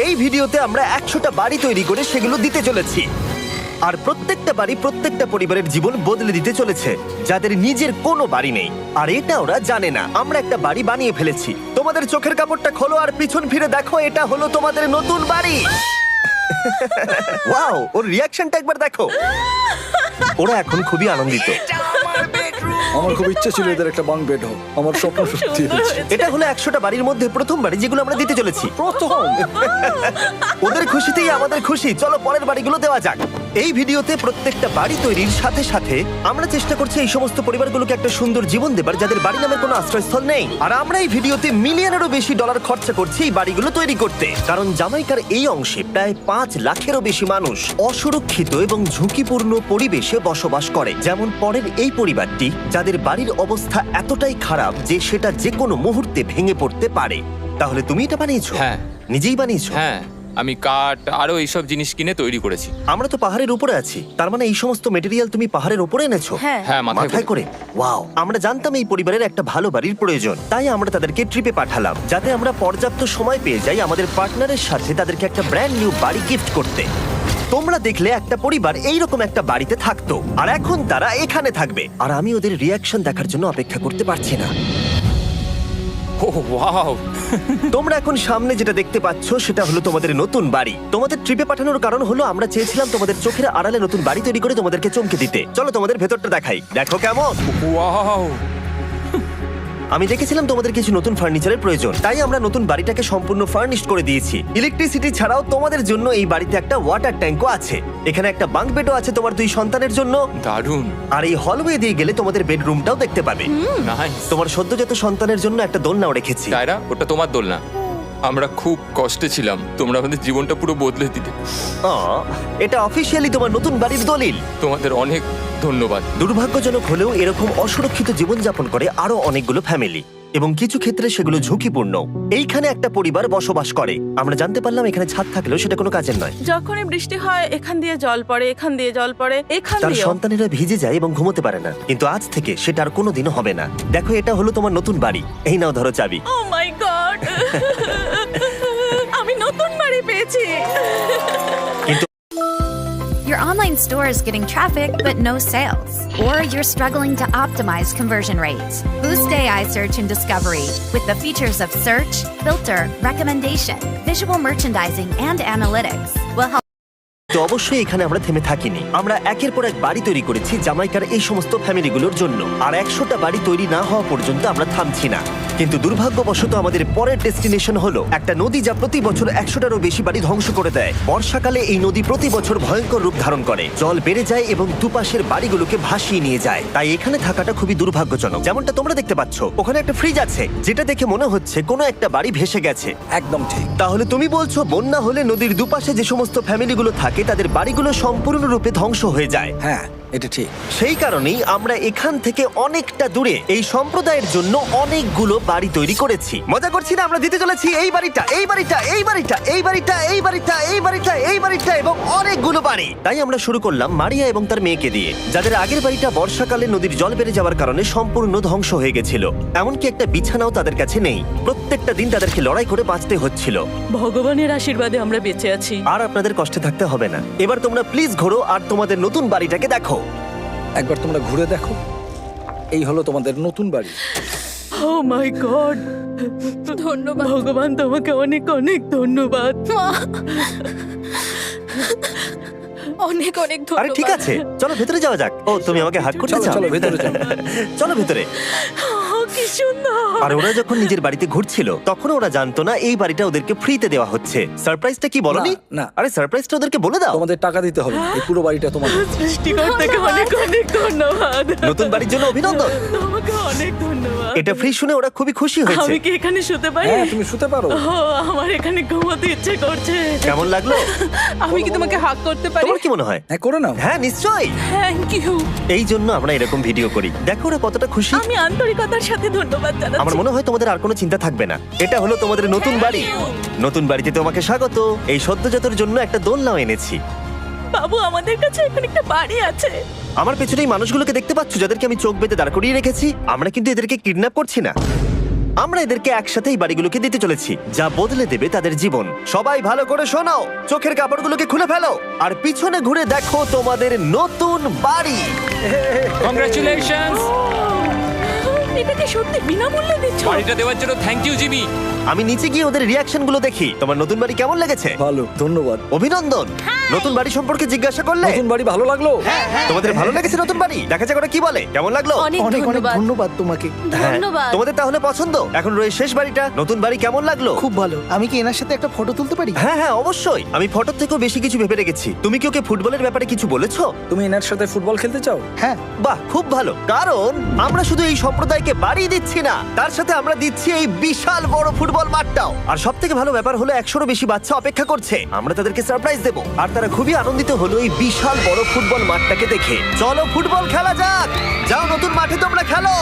এই ভিডিওতে আমরা 100টা বাড়ি তৈরি করে সেগুলো দিতে চলেছি। আর প্রত্যেকটা বাড়ি প্রত্যেকটা পরিবারের জীবন বদলে দিতে চলেছে, যাদের নিজের কোনো বাড়ি নেই। আর এটা ওরা জানে না। আমরা একটা বাড়ি বানিয়ে ফেলেছি। তোমাদের চোখের কাপড়টা খোলো আর পিছন ফিরে দেখো, এটা হলো তোমাদের নতুন বাড়ি। ওয়াও, ওর রিয়াকশনটা একবার দেখো। ওরা এখন খুবই আনন্দিত। আমার খুব ইচ্ছে ছিল এদের একটা বাং বেড হোক। আমার স্বপ্ন সত্যি হয়েছে। এটা হলো 100টা বাড়ির মধ্যে প্রথম বাড়ি যেগুলো আমরা দিতে চলেছি। প্রথম ওদের খুশিতেই আমাদের খুশি। চলো পরের বাড়িগুলো দেওয়া যাক। এই ভিডিওতে প্রত্যেকটা বাড়ি তৈরির সাথে সাথে আমরা চেষ্টা করছি এই সমস্ত পরিবারগুলোকে একটা সুন্দর জীবন দেবার যাদের বাড়ি নামের কোনো আশ্রয়স্থল নেই। আর আমরা এই ভিডিওতে মিলিয়নেরও বেশি ডলার খরচা করছি এই বাড়িগুলো তৈরি করতে, কারণ জামাইকার এই অংশে প্রায় 5 লাখেরও বেশি মানুষ অসুরক্ষিত এবং ঝুঁকিপূর্ণ পরিবেশে বসবাস করে। যেমন পরের এই পরিবারটি, যাদের বাড়ির অবস্থা এতটাই খারাপ যে সেটা যে কোনো মুহূর্তে ভেঙে পড়তে পারে। তাহলে তুমি এটা বানিয়েছো? হ্যাঁ। নিজেই বানিয়েছো? হ্যাঁ, আমি কাঠ আরো এইসব জিনিস কিনে তৈরি করেছি। আমরা তো পাহাড়ের উপরে আছি, তার মানে এই সমস্ত মেটেরিয়াল তুমি পাহাড়ের উপরে এনেছো? হ্যাঁ। হ্যাঁ, মাথায় করে। ওয়াও, আমরা জানতাম এই পরিবারের একটা ভালো বাড়ির প্রয়োজন, তাই আমরা তাদেরকে ট্রিপে পাঠালাম যাতে আমরা পর্যাপ্ত সময় পেয়ে যাই আমাদের পার্টনারের সাথে তাদেরকে একটা ব্র্যান্ড নিউ বাড়ি গিফট করতে। তোমরা দেখলে একটা পরিবার এইরকম একটা বাড়িতে থাকতো, আর এখন তারা এখানে থাকবে। আর আমি ওদের রিয়াকশন দেখার জন্য অপেক্ষা করতে পারছি না। ও ওয়াও, তোমরা এখন সামনে যেটা দেখতে পাচ্ছ সেটা হলো তোমাদের নতুন বাড়ি। তোমাদের ট্রিপে পাঠানোর কারণ হলো আমরা চেয়েছিলাম তোমাদের চোখের আড়ালে নতুন বাড়ি তৈরি করে তোমাদেরকে চমকে দিতে। চলো তোমাদের ভেতরটা দেখাই, দেখো কেমন। ওয়াও। আমি দেখেছিলাম তোমাদের কিছু নতুন ফার্নিচারের প্রয়োজন, তাই আমরা নতুন বাড়িটাকে সম্পূর্ণ ফার্নিশড করে দিয়েছি। ইলেকট্রিসিটি ছাড়াও তোমাদের জন্য এই বাড়িতে একটা ওয়াটার ট্যাঙ্কও আছে। এখানে একটা বাঙ্ক বেডও আছে তোমার 2 সন্তানের জন্য। দারুণ। আর এই হলওয়ে দিয়ে গেলে তোমাদের বেডরুমটাও দেখতে পাবে। নাইস। তোমার সদ্যজাত সন্তানের জন্য একটা দোলনাও রেখেছি। টায়রা, ওটা তোমার দোলনা। আমরা খুব কষ্টে ছিলাম, তোমরা আমাদের জীবনটা পুরো বদলে দিতে। এটা অফিসিয়ালি তোমার নতুন বাড়ির দলিল। তোমাদের অনেক ধন্যবাদ। দুর্ভাগ্যজনক হলেও এরকম অসুরক্ষিত জীবনযাপন করে আরো অনেকগুলো ফ্যামিলি, এবং কিছু ক্ষেত্রে সেগুলো ঝুঁকিপূর্ণ। এইখানে একটা পরিবার বসবাস করে। আমরা জানতে পারলাম এখানে ছাদ থাকলেও সেটা কোনো কাজের নয়। যখনই বৃষ্টি হয় এখান দিয়ে জল পড়ে, এখান দিয়ে জল পড়ে, এখান তার দিয়ে। সন্তানেরা ভিজে যায় এবং ঘুমোতে পারে না, কিন্তু আজ থেকে সেটা আর কোনোদিনও হবে না। দেখো, এটা হলো তোমার নতুন বাড়ি। এই নাও, ধরো চাবি। ও মাই গড, আমি নতুন বাড়ি পেয়েছি। Your online store is getting traffic but no sales, or you're struggling to optimize conversion rates. Boost AI search and discovery with the features of search, filter, recommendation, visual merchandising, and analytics will help. তো অবশ্যই এখানে আমরা থেমে থাকিনি। আমরা একের পর এক বাড়ি তৈরি করেছি জামাইকার এই সমস্ত ফ্যামিলিগুলোর জন্য। আর 100টা বাড়ি তৈরি না হওয়া পর্যন্ত আমরা থামছি না। কিন্তু দুর্ভাগ্যবশত আমাদের পরের ডেস্টিনেশন হলো একটা নদী, যা প্রতি বছর 100টারও বেশি বাড়ি ধ্বংস করে দেয়। বর্ষাকালে এই নদী প্রতি বছর ভয়ঙ্কর রূপ ধারণ করে, জল বেড়ে যায় এবং দুপাশের বাড়িগুলোকে ভাসিয়ে নিয়ে যায়। তাই এখানে থাকাটা খুবই দুর্ভাগ্যজনক। যেমনটা তোমরা দেখতে পাচ্ছ, ওখানে একটা ফ্রিজ আছে যেটা দেখে মনে হচ্ছে কোনো একটা বাড়ি ভেসে গেছে। একদম ঠিক। তাহলে তুমি বলছো বন্যা হলে নদীর দুপাশে যে সমস্ত ফ্যামিলিগুলো থাকে তাদের বাড়িগুলো সম্পূর্ণরূপে ধ্বংস হয়ে যায়। হ্যাঁ, এটা ঠিক। সেই কারণেই আমরা এখান থেকে অনেকটা দূরে এই সম্প্রদায়ের জন্য অনেকগুলো বাড়ি তৈরি করেছি। মজা করছি না? আমরা দিতে চলেছি এই বাড়িটা, এই বাড়িটা, এই বাড়িটা, এই বাড়িটা, এই বাড়িটা, এই বাড়িটা, এই বাড়িটা এবং অনেকগুলো বাড়ি। তাই আমরা শুরু করলাম মারিয়া এবং তার মেয়েকে দিয়ে, যাদের আগের বাড়িটা বর্ষাকালে নদীর জল বেড়ে যাওয়ার কারণে সম্পূর্ণ ধ্বংস হয়ে গেছিল। এমনকি একটা বিছানাও তাদের কাছে নেই। প্রত্যেকটা দিন তাদেরকে লড়াই করে বাঁচতে হচ্ছিল। ভগবানের আশীর্বাদে আমরা বেঁচে আছি। আর আপনাদের কষ্টে থাকতে হবে না। এবার তোমরা প্লিজ ঘোরো আর তোমাদের নতুন বাড়িটাকে দেখো। একবার তোমরা ঘুরে দেখো, এই হলো তোমাদের নতুন বাড়ি। ও মাই গড, ধন্যবাদ ভগবান, তোমাকে অনেক অনেক ধন্যবাদ। অনেক অনেক ধন্যবাদ। আরে ঠিক আছে, চলো ভেতরে যাওয়া যাক। ও, তুমি আমাকে হাত করতে চলো, চাও? চলো, ভেতরে চলো। চলো ভেতরে। কি সুন্দর। আর ওরা যখন নিজের বাড়িতে ঘুরছিল তখন ওরা জানতো না এই বাড়িটা ওদেরকে ফ্রিতে দেওয়া হচ্ছে। সারপ্রাইজটা কি বলনি? না, না। আরে সারপ্রাইজটা ওদেরকে বলে দাও। তোমাদের টাকা দিতে হবে, এই পুরো বাড়িটা তোমাদের। সৃষ্টিকর্তাকে অনেক অনেক ধন্যবাদ। নতুন বাড়ির জন্য অভিনন্দন। তোমাকে অনেক ধন্যবাদ। এটা ফ্রি শুনে ওরা খুবই খুশি হয়েছে। আমি কি এখানে শুতে পারি? হ্যাঁ, তুমি শুতে পারো। ও, আমার এখানে ঘুমোতে ইচ্ছে করছে। কেমন লাগলো? আমি কি তোমাকে হাগ করতে পারি? তোমার কি মনে হয়? হ্যাঁ, করে নাও। হ্যাঁ, নিশ্চয়ই। Thank you. এই জন্য আমরা এরকম ভিডিও করি। দেখো ওরা কতটা খুশি। আমি আন্তরিকতার সাথে ধন্যবাদ জানাচ্ছি। আমার মনে হয় তোমাদের আর কোনো চিন্তা থাকবে না। এটা হলো তোমাদের নতুন বাড়ি। নতুন বাড়িতে তোমাকে স্বাগত। এই সদ্যজাতর জন্য একটা দোলনাও এনেছি। বাবু, আমাদের কাছে এখানে একটা বাড়ি আছে। আমার পেছনে এই মানুষগুলোকে দেখতে পাচ্ছ যাদেরকে আমি চোখ বেঁধে দাঁড় করিয়ে রেখেছি? আমরা কিন্তু এদেরকে কিডন্যাপ করছি না। আমরা এদেরকে একসাথে এই বাড়িগুলোকে দিতে চলেছি, যা বদলে দেবে তাদের জীবন। সবাই ভালো করে শোনো, চোখের কাপড়গুলোকে খুলে ফেলো আর পিছনে ঘুরে দেখো তোমাদের নতুন বাড়ি। কংগ্রাচুলেশনস! এটাকে সত্যি বিনামূল্যে দিচ্ছ? বাড়িটা দেওয়ার জন্য থ্যাংক ইউ জিমি। আমি নিচে গিয়ে ওদের রিয়াকশন গুলো দেখি। তোমার নতুন বাড়ি কেমন লেগেছে? ভালো, ধন্যবাদ। অভিনন্দন। নতুন বাড়ি সম্পর্কে জিজ্ঞাসা করলে নতুন বাড়ি ভালো লাগলো? তোমাদের ভালো লেগেছে নতুন বাড়ি? দেখা যাক ওরা কি বলে। কেমন লাগলো? অনেক অনেক অনেক ধন্যবাদ। ধন্যবাদ তোমাকে। হ্যাঁ, ধন্যবাদ। তোমাদের তাহলে পছন্দ। এখন রয়েছে শেষ বাড়িটা। নতুন বাড়ি কেমন লাগলো? খুব ভালো। আমি কি এনার সাথে একটা ফটো তুলতে পারি? হ্যাঁ হ্যাঁ অবশ্যই। আমি ফটোর থেকেও বেশি কিছু ভেবে রেখেছি। তুমি কি ওকে ফুটবলের ব্যাপারে কিছু বলেছো? তুমি এনার সাথে ফুটবল খেলতে চাও? হ্যাঁ। বাহ, খুব ভালো। কারণ আমরা শুধু এই সম্প্রদায়কে বাড়ি দিচ্ছি না, তার সাথে আমরা দিচ্ছি এই বিশাল বড় ফুটবল মাঠটাও। আর সব থেকে ভালো ব্যাপার হলো 100-রও বেশি বাচ্চা অপেক্ষা করছে। আমরা তাদেরকে সারপ্রাইজ দেবো আর তারা খুবই আনন্দিত হলো এই বিশাল বড় ফুটবল মাঠটাকে দেখে। চলো ফুটবল খেলা যাক। যাও নতুন মাঠে তোমরা খেলো,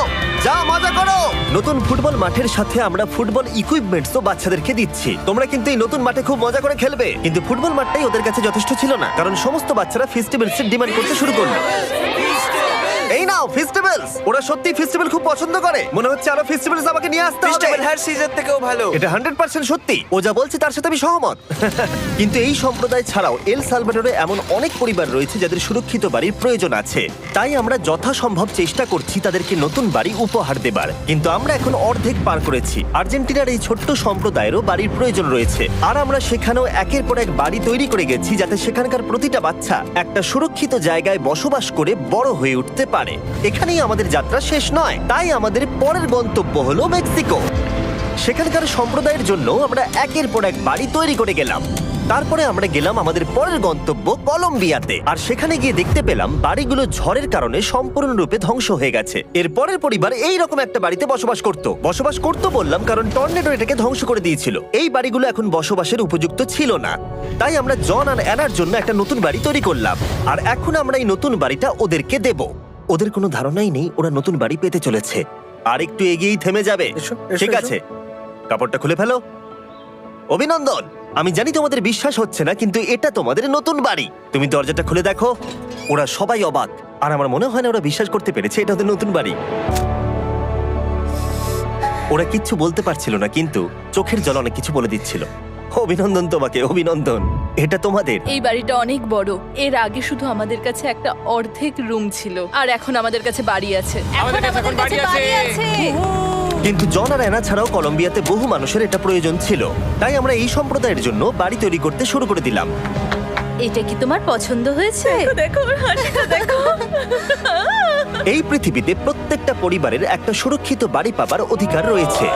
যাও মজা করো। নতুন ফুটবল মাঠের সাথে আমরা ফুটবল ইকুইপমেন্টসও বাচ্চাদেরকে দিচ্ছি। তোমরা কিন্তু এই নতুন মাঠে খুব মজা করে খেলবে। কিন্তু ফুটবল মাঠটাই ওদের কাছে যথেষ্ট ছিল না, কারণ সমস্ত বাচ্চারা ফেস্টিভ্যালসের ডিমান্ড করতে শুরু করলো। এই নাও ফেস্টিভ্যালস। ওরা সত্যি ফেস্টিভ্যাল খুব পছন্দ করে। মনে হচ্ছে আরো ফেস্টিভ্যালস আমাকে নিয়ে আসতে হবে। হ্যার সিজন থেকেও ভালো। এটা 100% সত্যি। ও যা বলছে তার সাথে আমি সহমত। কিন্তু এই সম্প্রদায় ছাড়াও এল সালভাডোরে এমন অনেক পরিবার রয়েছে যাদের সুরক্ষিত বাড়ির প্রয়োজন আছে। তাই আমরা যথাসম্ভব চেষ্টা করছি তাদেরকে নতুন বাড়ি উপহার দেবার। কিন্তু আমরা এখন অর্ধেক পার করেছি। আর্জেন্টিনার এই ছোট্ট সম্প্রদায়েরও বাড়ির প্রয়োজন রয়েছে, আর আমরা সেখানেও একের পর এক বাড়ি তৈরি করে গেছি যাতে সেখানকার প্রতিটা বাচ্চা একটা সুরক্ষিত জায়গায় বসবাস করে বড় হয়ে উঠতে পারে। এখানেই আমাদের যাত্রা শেষ নয়, তাই আমাদের পরের গন্তব্য হলো মেক্সিকো। সেখানকার সম্প্রদায়ের জন্য আমরা একের পর এক বাড়ি তৈরি করে গেলাম। তারপরে আমরা গেলাম আমাদের পরের গন্তব্য কলম্বিয়াতে, আর সেখানে গিয়ে দেখতে পেলাম বাড়িগুলো ঝড়ের কারণে সম্পূর্ণরূপে ধ্বংস হয়ে গেছে। এর পরের পরিবার এই রকম একটা বাড়িতে বসবাস করত বললাম কারণ টর্নেডো এটাকে ধ্বংস করে দিয়েছিল। এই বাড়িগুলো এখন বসবাসের উপযুক্ত ছিল না, তাই আমরা জন আর অ্যানার জন্য একটা নতুন বাড়ি তৈরি করলাম। আর এখন আমরা এই নতুন বাড়িটা ওদেরকে দেব। ওদের কোনো ধারণাই নেই ওরা নতুন বাড়ি পেতে চলেছে। আর একটু এগিয়েই থেমে যাবে। এসো, এসো, ঠিক এসো। আছে, কাপড়টা খুলে ফেলো। অভিনন্দন। আমি জানি তোমাদের বিশ্বাস হচ্ছে না, কিন্তু এটা তোমাদের নতুন বাড়ি। তুমি দরজাটা খুলে দেখো। ওরা সবাই অবাক, আর আমার মনে হয় না ওরা বিশ্বাস করতে পেরেছে এটা ওদের নতুন বাড়ি। ওরা কিচ্ছু বলতে পারছিল না, কিন্তু চোখের জল অনেক কিছু বলে দিচ্ছিল। অভিনন্দন তোমাকে, অভিনন্দন। এটা তোমাদের। এই বাড়িটা অনেক বড়। এর আগে শুধু আমাদের কাছে একটা অর্ধেক রুম ছিল, আর এখন আমাদের কাছে বাড়ি আছে। আমাদের কাছে এখন বাড়ি আছে। কিন্তু জন আর অ্যানা ছাড়াও কলম্বিয়াতে বহু মানুষের এটা প্রয়োজন ছিল, তাই আমরা এই সম্প্রদায়ের জন্য বাড়ি তৈরি করতে শুরু করে দিলাম। এটা কি তোমার পছন্দ হয়েছে? দেখো ওর হাসিটা দেখো। এই পৃথিবীতে প্রত্যেকটা পরিবারের একটা সুরক্ষিত বাড়ি পাবার অধিকার রয়েছে,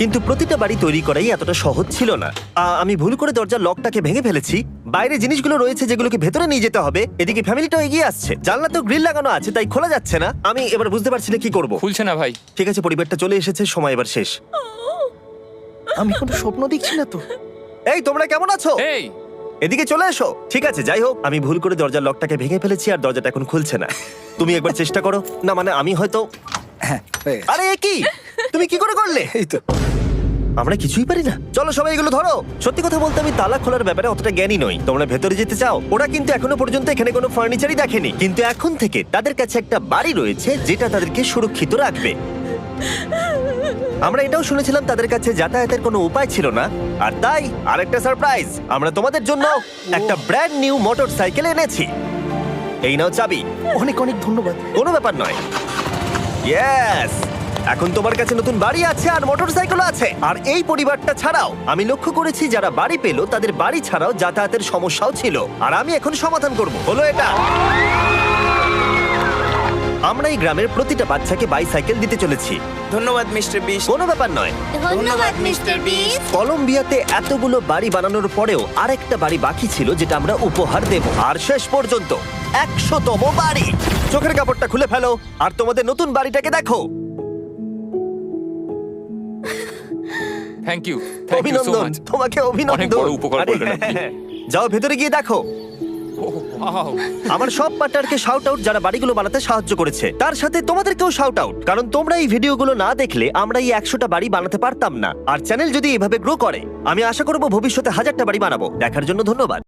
কিন্তু প্রতিটা বাড়ি তৈরি করাই এতটা সহজ ছিল না। আমি ভুল করে দরজার লকটাকে ভেঙে ফেলেছি। বাইরে জিনিসগুলো রয়েছে যেগুলোকে ভেতরে নিয়ে যেতে হবে। এদিকে ফ্যামিলিটাও এগিয়ে আসছে। জানলাতেও গ্রিল লাগানো আছে, তাই খোলা যাচ্ছে না। আমি এবার বুঝতে পারছি না কি করব। খুলছে না ভাই। ঠিক আছে, পরিবারটা চলে এসেছে, সময় এবার শেষ। আমি কোনো স্বপ্ন দেখছি না তো। এই তোমরা কেমন আছো? এই এদিকে চলে এসো। ঠিক আছে, যাই হোক, আমি ভুল করে দরজার লকটাকে ভেঙে ফেলেছি আর দরজাটা এখন খুলছে না। তুমি একবার চেষ্টা করো না, মানে আমি হয়তো। হ্যাঁ, হয়ে গেছে। আরে এ কি, তুমি কি করে করলে? এই তো। আমরা কিছুই পারি না। চলো সবাই এগুলো ধরো। সত্যি কথা বলতে আমি তালা খোলার ব্যাপারে অতটা জ্ঞানী নই। তোমরা ভেতরে যেতে চাও? ওরা কিন্তু এখনো পর্যন্ত এখানে কোনো ফার্নিচারই দেখেনি, কিন্তু এখন থেকে তাদের কাছে একটা বাড়ি রয়েছে যেটা তাদেরকে সুরক্ষিত রাখবে। আমরা এটাও শুনেছিলাম তাদের কাছে যাতায়াতের কোনো উপায় ছিল না, আর তাই আরেকটা সারপ্রাইজ, আমরা তোমাদের জন্য একটা ব্র্যান্ড নিউ মোটরসাইকেল এনেছি। এই নাও চাবি। অনেক অনেক ধন্যবাদ। কোনো ব্যাপার নয়। ইয়েস, এখন তোমার কাছে নতুন বাড়ি আছে আর মোটরসাইকেল আছে। আর এই পরিবারটা ছাড়াও আমি লক্ষ্য করেছি যারা বাড়ি পেল তাদের বাড়ি ছাড়াও যাতায়াতের সমস্যাও ছিল, আর আমি এখন সমাধান করব। হলো এটা, আমরা এই গ্রামের প্রতিটা বাচ্চাকে বাইসাইকেল দিতে চলেছি। ধন্যবাদ মিস্টার বিশ। কোনো ব্যাপার নয়। ধন্যবাদ মিস্টার বিস্ট। কলম্বিয়াতে এতগুলো বাড়ি বানানোর পরেও আরেকটা বাড়ি বাকি ছিল যেটা আমরা উপহার দেব। আর শেষ পর্যন্ত 100তম বাড়ি। চোখের কাপড়টা খুলে ফেলো আর তোমাদের নতুন বাড়িটাকে দেখো। Thank you, thank you so অভিনন্দন, মাচ। তোমাকে অভিনন্দন। অনেক বড় উপকার আরে, করলেন আপনি। যাও ভেতরে গিয়ে দেখো। ওয়াও, আমার সব পার্টনারকে শাউট আউট যারা বাড়িগুলো বানাতে সাহায্য করেছে। তার সাথে তোমাদেরকেও শাউট আউট, কারণ তোমরা এই ভিডিওগুলো না দেখলে আমরা এই 100টা বাড়ি বানাতে পারতাম না। আর চ্যানেল যদি এভাবে গ্রো করে, আমি আশা করব ভবিষ্যতে 1000টা বাড়ি বানাবো। দেখার জন্য ধন্যবাদ।